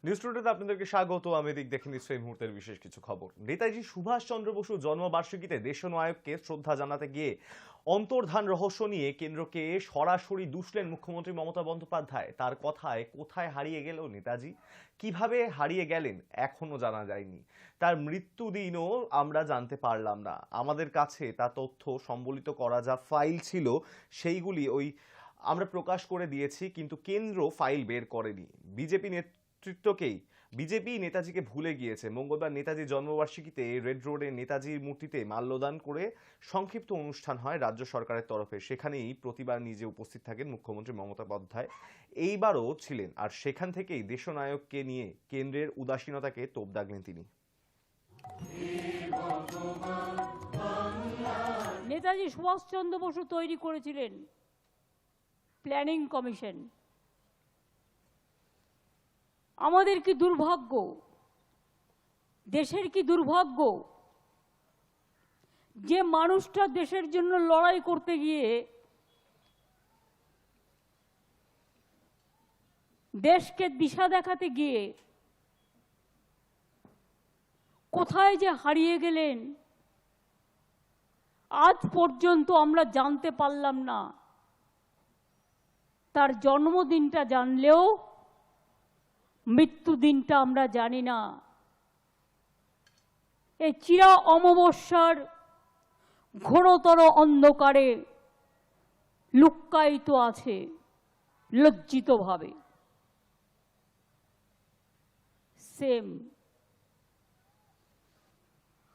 News টুডেতে আপনাদেরকে স্বাগত। আমি দেখে নিচ্ছি এই মুহূর্তের বিশেষ কিছু খবর। নেতাজি সুভাষচন্দ্র বসুর জন্মবার্ষিকীতে দেশনায়ককে শ্রদ্ধা জানাতে গিয়ে অন্তর্ধান রহস্য নিয়ে কেন্দ্রকে সরাসরি দুষলেন মুখ্যমন্ত্রী মমতা বন্দ্যোপাধ্যায়। তার কথায় কোথায় হারিয়ে গেল নেতাজি, কিভাবে হারিয়ে গেলেন এখনো জানা যায়নি। তার মৃত্যুদিনও আমরা জানতে পারলাম না। আমাদের কাছে তা তথ্য সম্বলিত করা যা ফাইল ছিল সেইগুলি আমরা প্রকাশ করে দিয়েছি, কিন্তু কেন্দ্র ফাইল বের করেনি। বিজেপি নেতাজিকে ভুলে গিয়েছে। মঙ্গলবার নেতাজির জন্মবার্ষিকীতে রেড রোডে নেতাজির মূর্তিতে মাল্যদান করে সংক্ষিপ্ত অনুষ্ঠান হয় রাজ্য সরকারের তরফে। সেখানেই প্রতিবার নিজে উপস্থিত থাকেন মুখ্যমন্ত্রী মমতা বন্দ্যোপাধ্যায়। এইবারও ছিলেন, আর সেখান থেকেই দেশনায়ককে নিয়ে কেন্দ্রের উদাসীনতাকে তোপ দাগলেন তিনি। নেতাজি সুভাষচন্দ্র বসু তৈরি করেছিলেন প্ল্যানিং কমিশন। আমাদের কি দুর্ভাগ্য, দেশের কি দুর্ভাগ্য যে মানুষটা দেশের জন্য লড়াই করতে গিয়ে দেশকে দিশা দেখাতে গিয়ে কোথায় যে হারিয়ে গেলেন আজ পর্যন্ত আমরা জানতে পারলাম না। তার জন্মদিনটা জানলেও মৃত্যুদিনটা আমরা জানি না। এই চিরা অমাবস্যার ঘোরতর অন্ধকারে লুক্কায়িত আছে লজ্জিতভাবে। সেম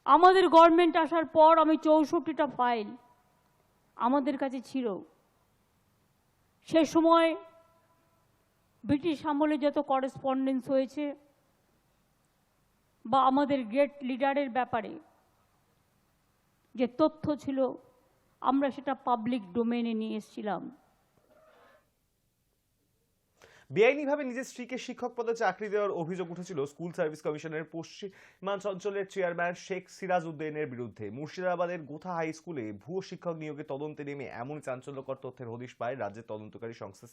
আমাদের গভর্নমেন্ট আসার পর আমি 64টা ফাইল আমাদের কাছে ছিল। সে সময় ব্রিটিশ আমলে যত করেসপন্ডেন্স হয়েছে বা আমাদের গ্রেট লিডারের ব্যাপারে যে তথ্য ছিল, আমরা সেটা পাবলিক ডোমেইনে নিয়ে এসেছিলাম। বেআইনিভাবে নিজের স্ত্রীকে শিক্ষক পদে চাকরি দেওয়ার অভিযোগ উঠেছিল স্কুল সার্ভিস কমিশনের পশ্চিমাঞ্চলের চেয়ারম্যান শেখ সিরাজ উদ্দিনের বিরুদ্ধে। মুর্শিদাবাদের গোথা হাই স্কুলে ভুয়ো শিক্ষক নিয়োগে তদন্তে নেমে এমনই চাঞ্চল্যকর তথ্যের হদিশ পায় রাজ্যের তদন্তকারী সংস্থা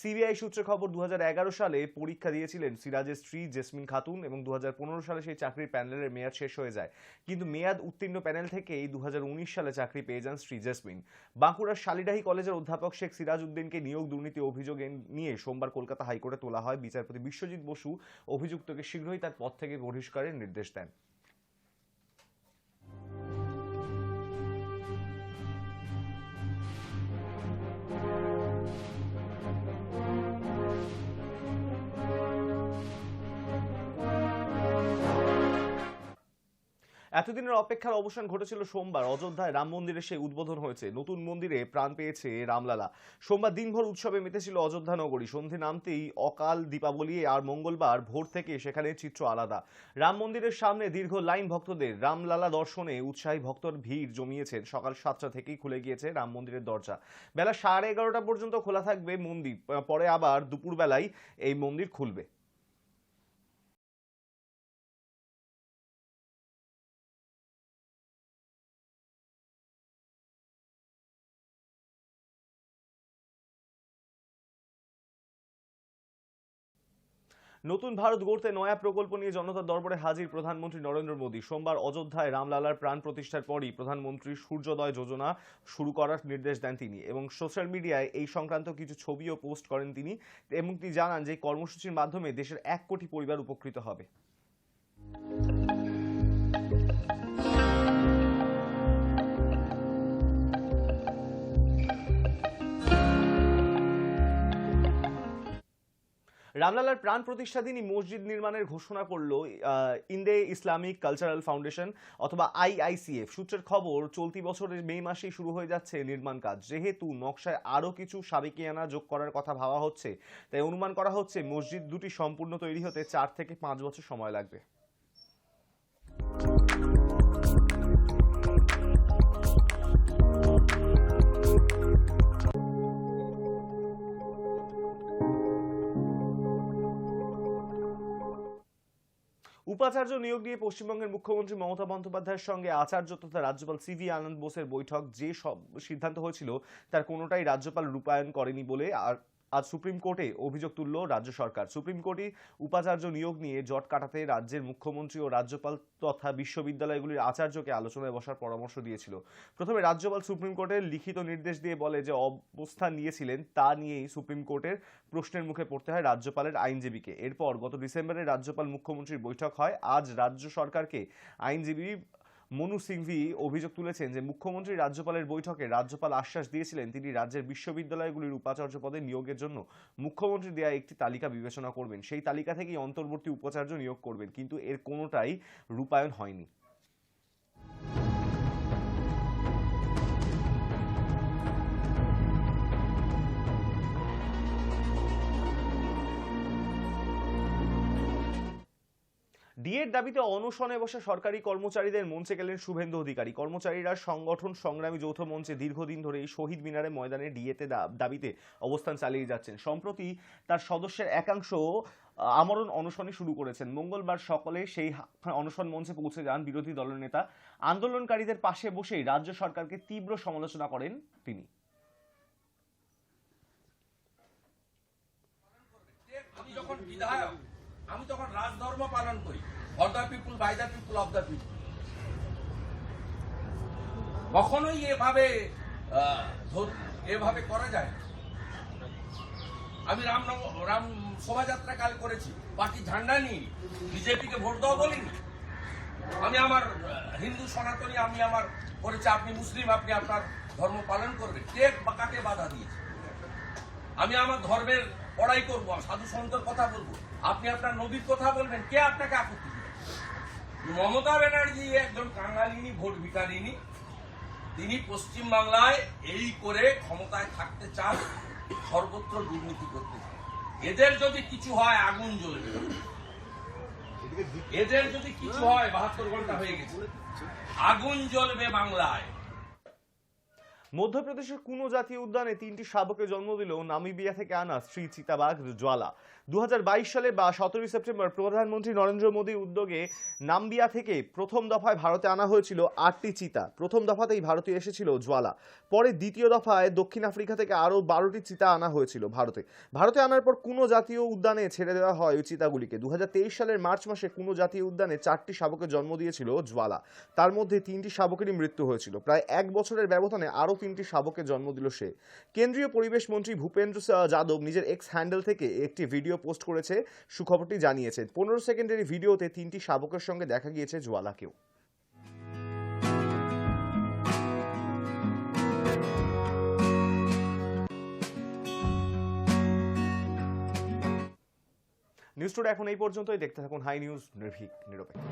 সিবিআই সূত্রে খবর, 2011 সালে পরীক্ষা দিয়েছিলেন সিরাজের স্ত্রী জেসমিন খাতুন এবং 2015 সালে সেই চাকরির প্যানেলের মেয়াদ শেষ হয়ে যায়। কিন্তু মেয়াদ উত্তীর্ণ প্যানেল থেকেই 2019 সালে চাকরি পেয়ে যান স্ত্রী জেসমিন। বাঁকুড়ার শালিডাহি কলেজের অধ্যাপক শেখ সিরাজ উদ্দিনকে নিয়োগ দুর্নীতি অভিযোগ নিয়ে সোমবার কলকাতা হাইকোর্টে তোলা হয়। বিচারপতি বিশ্বজিৎ বসু অভিযুক্তকে শীঘ্রই তার পদ থেকে বহিষ্কারের নির্দেশ দেন। এতদিনের অপেক্ষার অবসান ঘটেছিল সোমবার। অযোধ্যায় রাম মন্দিরে সেই উদ্বোধন হয়েছে। নতুন মন্দিরে প্রাণ পেয়েছে রামলালা। সোমবার দিনভর উৎসবে মেতেছিল অযোধ্যা নগরী। সন্ধে নামতেই অকাল দীপাবলি, আর মঙ্গলবার ভোর থেকে সেখানে চিত্র আলাদা। রাম মন্দিরের সামনে দীর্ঘ লাইন ভক্তদের। রামলালা দর্শনে উৎসাহী ভক্তর ভিড় জমিয়েছেন। সকাল 7টা থেকেই খুলে গিয়েছে রাম মন্দিরের দরজা। বেলা 11:30 পর্যন্ত খোলা থাকবে মন্দির, পরে আবার দুপুরবেলায় এই মন্দির খুলবে। নতুন ভারত গড়তে নয়া প্রকল্প নিয়ে জনতার দরবারে হাজির প্রধানমন্ত্রী নরেন্দ্র মোদী। সোমবার অযোধ্যায় রামলালার প্রাণ প্রতিষ্ঠার পরই প্রধানমন্ত্রী সূর্যোদয় যোজনা শুরু করার নির্দেশ দেন তিনি, এবং সোশ্যাল মিডিয়ায় এই সংক্রান্ত কিছু ছবিও পোস্ট করেন তিনি। এবং তিনি জানান যে কর্মসূচির মাধ্যমে দেশের 1 কোটি পরিবার উপকৃত হবে। রামলালার প্রাণ প্রতিষ্ঠা দিনই মসজিদ নির্মাণের ঘোষণা করল ইন্দে ইসলামিক কালচারাল ফাউন্ডেশন অথবা IICF সূত্রের খবর। চলতি বছরের মে মাসেই শুরু হয়ে যাচ্ছে নির্মাণ কাজ। যেহেতু নকশায় আরও কিছু সাবেকিয়ানা যোগ করার কথা ভাবা হচ্ছে, তাই অনুমান করা হচ্ছে মসজিদ দুটি সম্পূর্ণ তৈরি হতে 4 থেকে 5 বছর সময় লাগবে। উপাচার্য নিয়োগ নিয়ে পশ্চিমবঙ্গের মুখ্যমন্ত্রী মমতা বন্দ্যোপাধ্যায়ের সঙ্গে আচার্য তথা রাজ্যপাল সিভি আনন্দ বোসের বৈঠক। যে সব সিদ্ধান্ত হয়েছিল তার কোনোটাই রাজ্যপাল রূপায়ণ করেনি বলে আজ সুপ্রিম কোর্টে অভিযোগ তুলল রাজ্য সরকার। সুপ্রিম কোর্টে উপাচার্য নিয়োগ নিয়ে জট কাটাতে রাজ্যের মুখ্যমন্ত্রী ও রাজ্যপাল তথা বিশ্ববিদ্যালয়গুলির আচার্যকে আলোচনায় বসার পরামর্শ দিয়েছিল। প্রথমে রাজ্যপাল সুপ্রিম কোর্টের লিখিত নির্দেশ দিয়ে বলে যে অবস্থান নিয়েছিলেন তা নিয়েই সুপ্রিম কোর্টের প্রশ্নের মুখে পড়তে হয় রাজ্যপালের আইনজীবীকে। এরপর গত ডিসেম্বরে রাজ্যপাল মুখ্যমন্ত্রীর বৈঠক হয়। আজ রাজ্য সরকারকে আইনজীবী মনু সিংভি অভিযোগ তুলেছেন যে মুখ্যমন্ত্রী রাজ্যপালের বৈঠকে রাজ্যপাল আশ্বাস দিয়েছিলেন তিনি রাজ্যের বিশ্ববিদ্যালয়গুলির উপাচার্য পদে নিয়োগের জন্য মুখ্যমন্ত্রী দেয়া একটি তালিকা বিবেচনা করবেন, সেই তালিকা থেকেই অন্তর্বর্তী উপাচার্য নিয়োগ করবেন, কিন্তু এর কোনোটাই রূপায়ণ হয়নি। ডিএর দাবিতে অনশনে বসে সরকারি কর্মচারীদের মঞ্চে গেলেন শুভেন্দু অধিকারী। কর্মচারীরা সংগঠন সংগ্রামী যৌথ মঞ্চে দীর্ঘদিন ধরে এই শহীদ মিনারে ময়দানে ডিএতে দাবিতে অবস্থান চালিয়ে যাচ্ছেন। সম্প্রতি তার সদস্যের একাংশ আমরণ অনশনে শুরু করেছেন। মঙ্গলবার সকালে সেই অনশন মঞ্চে পৌঁছে যান বিরোধী দলনেতা। আন্দোলনকারীদের পাশে বসেই রাজ্য সরকারকে তীব্র সমালোচনা করেন তিনি। আমি যখন বিধায়ক, আমি তখন রাজধর্ম পালন করি, for the people, by the people, of the people. কখনোই এভাবে করা যায় না। আমি রাম শোভাযাত্রা কাল করেছি, পার্টি ঝান্ডা নিয়ে, বিজেপিকে ভোট দাও বলিনি। আমি আমার হিন্দু সনাতনী, আমি আমার করেছি, আপনি মুসলিম, আপনি আপনার ধর্ম পালন করবেন। কে বা কাকে বাধা দিয়েছে? আমি আমার ধর্মের পড়াই করবো, সাধু সন্তের কথা বলবো, আপনি আপনার নবীর কথা বলবেন, কে আপনাকে আপত্তি দিবে? মমতা ব্যানার্জি একজন কাঙালিনী, ভোট ভিখারিনী। তিনি পশ্চিম বাংলায় এই করে ক্ষমতায় থাকতে চান, সর্বত্র দুর্নীতি করতে চান। এদের যদি কিছু হয় আগুন জ্বলবে, এদের যদি কিছু হয় 72 ঘন্টা হয়ে গেছে, আগুন জ্বলবে বাংলায়। মধ্যপ্রদেশের কুনো জাতীয় উদ্যানে 3টি শাবকে জন্ম দিল নামিবিয়া থেকে আনা স্ত্রী চিতাবাঘ জ্বালা। 2022 সালে বা 17 সেপ্টেম্বর প্রধানমন্ত্রী নরেন্দ্র মোদীর উদ্যোগে নামিবিয়া থেকে প্রথম দফায় ভারতে আনা হয়েছিল 8টি চিতা। প্রথম দফাতেই ভারতে এসেছিল জ্বালা। পরে দ্বিতীয় দফায় দক্ষিণ আফ্রিকা থেকে আরও 12টি চিতা আনা হয়েছিল ভারতে আনার পর কুনো জাতীয় উদ্যানে ছেড়ে দেওয়া হয় ওই চিতাগুলিকে। 2023 সালের মার্চ মাসে কুনো জাতীয় উদ্যানে 4টি শাবকের জন্ম দিয়েছিল জ্বালা। তার মধ্যে 3টি শাবকেরই মৃত্যু হয়েছিল। প্রায় 1 বছরের ব্যবধানে আরও 3টি শাবকের জন্ম দিল সে। কেন্দ্রীয় পরিবেশ মন্ত্রী ভূপেন্দ্র যাদব নিজের এক্স হ্যান্ডেল থেকে একটি ভিডিও পোস্ট করেছে, সুখবরটি জানিয়েছেন। 15 সেকেন্ডের ভিডিওতে 3টি শাবকের সঙ্গে দেখা গিয়েছে জ্বালাকেও। নিউজ টুডে এখন এই পর্যন্তই। দেখতে থাকুন হাই নিউজ, নির্ভীক নিরপেক্ষ।